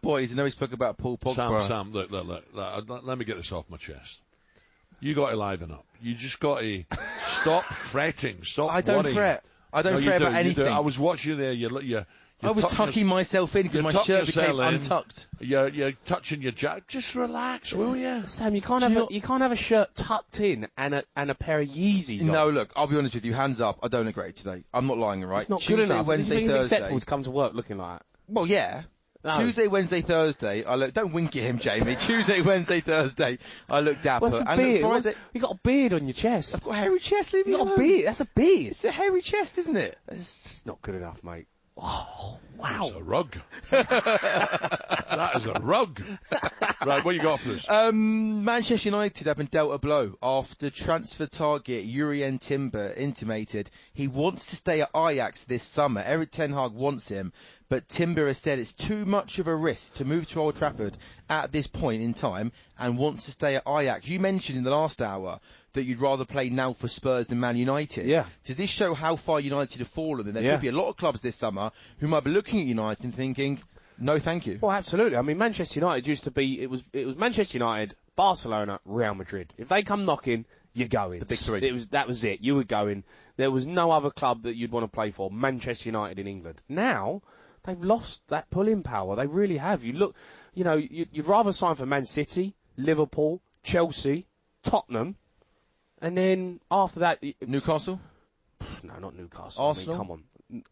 Boys, I know we spoke about Paul Pogba. Sam, look, let me get this off my chest. You got to liven up. You just got to stop fretting, stop I don't worrying. fret. I don't fret about anything. I was watching you there. I was tucking myself in because my shirt became untucked. You're touching your jacket. Just relax, will you? Sam, you can't have a shirt tucked in and a pair of Yeezys on. No, look, I'll be honest with you. Hands up. I don't agree today. I'm not lying, right? It's not Tuesday, good enough. Wednesday, Do you think Thursday. it's acceptable to come to work looking like that? Well, yeah. No. Tuesday, Wednesday, Thursday, I look. Don't wink at him, Jamie. Tuesday, Wednesday, Thursday, I look dapper. What's the beard? You got a beard on your chest. I've got a hairy chest. Leave me alone. You got a beard. That's a beard. It's a hairy chest, isn't it? It's just not good enough, mate. Oh, wow. That's a rug. That is a rug. Right, what you got for us? Manchester United have been dealt a blow after transfer target Jurrien Timber intimated he wants to stay at Ajax this summer. Erik ten Hag wants him, but Timber has said it's too much of a risk to move to Old Trafford at this point in time and wants to stay at Ajax. You mentioned in the last hour that you'd rather play now for Spurs than Man United. Yeah. Does this show how far United have fallen? And there could be a lot of clubs this summer who might be looking at United and thinking, no, thank you. Well, absolutely. I mean, Manchester United used to be, it was Manchester United, Barcelona, Real Madrid. If they come knocking, you're going. The big three. That was it. You were going. There was no other club that you'd want to play for. Manchester United in England. Now, they've lost that pulling power. They really have. You look, you'd rather sign for Man City, Liverpool, Chelsea, Tottenham, and then after that, Newcastle? No, not Newcastle. Arsenal? I mean, come on.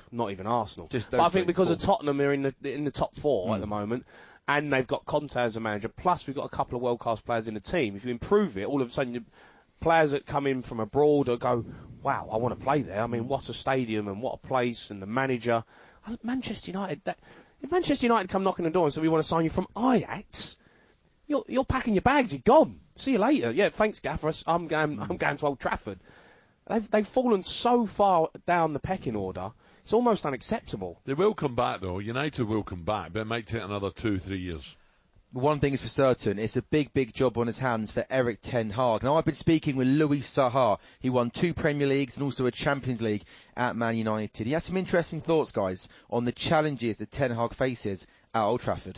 Not even Arsenal. But I think because of Tottenham are in the top four at the moment, and they've got Conte as a manager, plus we've got a couple of world-class players in the team. If you improve it, all of a sudden, players that come in from abroad will go, wow, I want to play there. I mean, what a stadium and what a place, and the manager. Manchester United, if Manchester United come knocking the door and say, we want to sign you from Ajax, you're packing your bags, you're gone. See you later. Yeah, thanks, Gaffer. I'm going to Old Trafford. They've fallen so far down the pecking order, it's almost unacceptable. They will come back, though. United will come back, but it might take another 2-3 years. One thing is for certain, it's a big, big job on his hands for Erik ten Hag. Now, I've been speaking with Louis Saha. He won 2 Premier Leagues and also a Champions League at Man United. He has some interesting thoughts, guys, on the challenges that ten Hag faces at Old Trafford.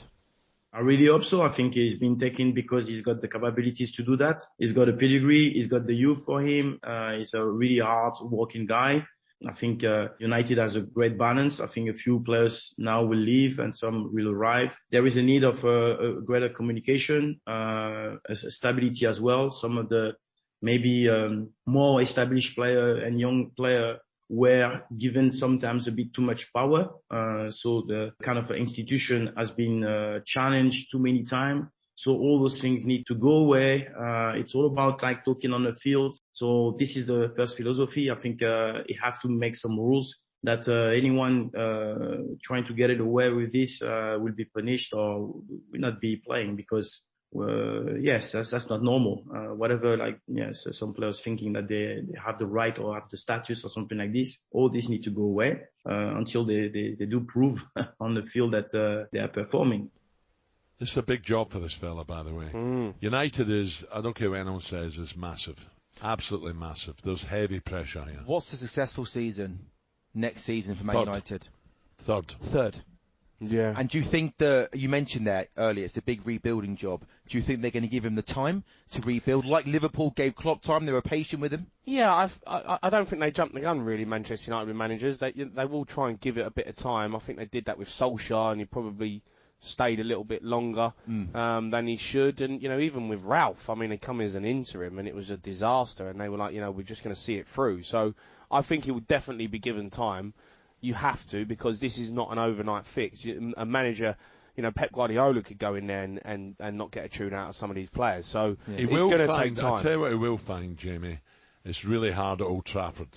I really hope so. I think he's been taken because he's got the capabilities to do that. He's got a pedigree. He's got the youth for him. He's a really hard working guy. I think United has a great balance. I think a few players now will leave and some will arrive. There is a need of a greater communication, stability as well. Some of the maybe more established player and young player were given sometimes a bit too much power. So the kind of institution has been challenged too many times. So all those things need to go away. It's all about like talking on the field. So this is the first philosophy. I think you have to make some rules that anyone trying to get it away with this will be punished or will not be playing because yes, that's not normal. Whatever, like, yes, some players thinking that they have the right or have the status or something like this, all this need to go away until they do prove on the field that they are performing. This is a big job for this fella, by the way. United is, I don't care what anyone says, is massive. Absolutely massive. There's heavy pressure here. What's the successful season next season for Man United? Third. Yeah. And do you think that, you mentioned that earlier, it's a big rebuilding job. Do you think they're going to give him the time to rebuild? Like Liverpool gave Klopp time, they were patient with him? Yeah, I don't think they jumped the gun, really, Manchester United managers. They will try and give it a bit of time. I think they did that with Solskjaer, and he probably stayed a little bit longer than he should. And, even with Ralph, I mean, they come as an interim, and it was a disaster, and they were like, we're just going to see it through. So I think he would definitely be given time. You have to, because this is not an overnight fix. A manager, Pep Guardiola could go in there and not get a tune out of some of these players. So it's going to take time. I'll tell you what he will find, Jamie. It's really hard at Old Trafford.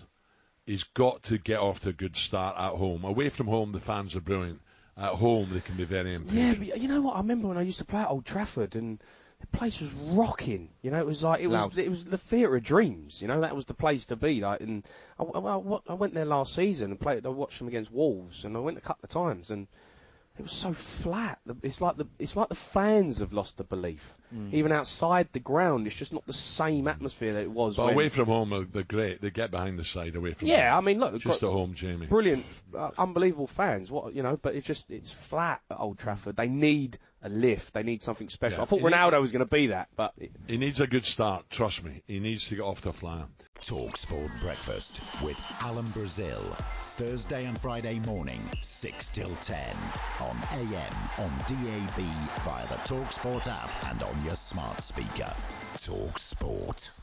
He's got to get off to a good start at home. Away from home, the fans are brilliant. At home, they can be very impatient. Yeah, but you know what? I remember when I used to play at Old Trafford, and the place was rocking. It was like it was the theatre of dreams. That was the place to be. Like, and I went there last season and played. I watched them against Wolves, and I went a couple of times, and It was so flat. It's like the fans have lost the belief. Even outside the ground, it's just not the same atmosphere that it was. But away from home, they're great. They get behind the side away from home. Yeah, I mean, look, just at home, Jamie. Brilliant, unbelievable fans. But it's flat at Old Trafford. They need a lift. They need something special. Yeah. I thought Ronaldo was going to be that, but he needs a good start. Trust me, he needs to get off the flyer. talkSPORT Breakfast with Alan Brazil. Thursday and Friday morning, 6 till 10. On AM, on DAB, via the talkSPORT app and on your smart speaker. talkSPORT.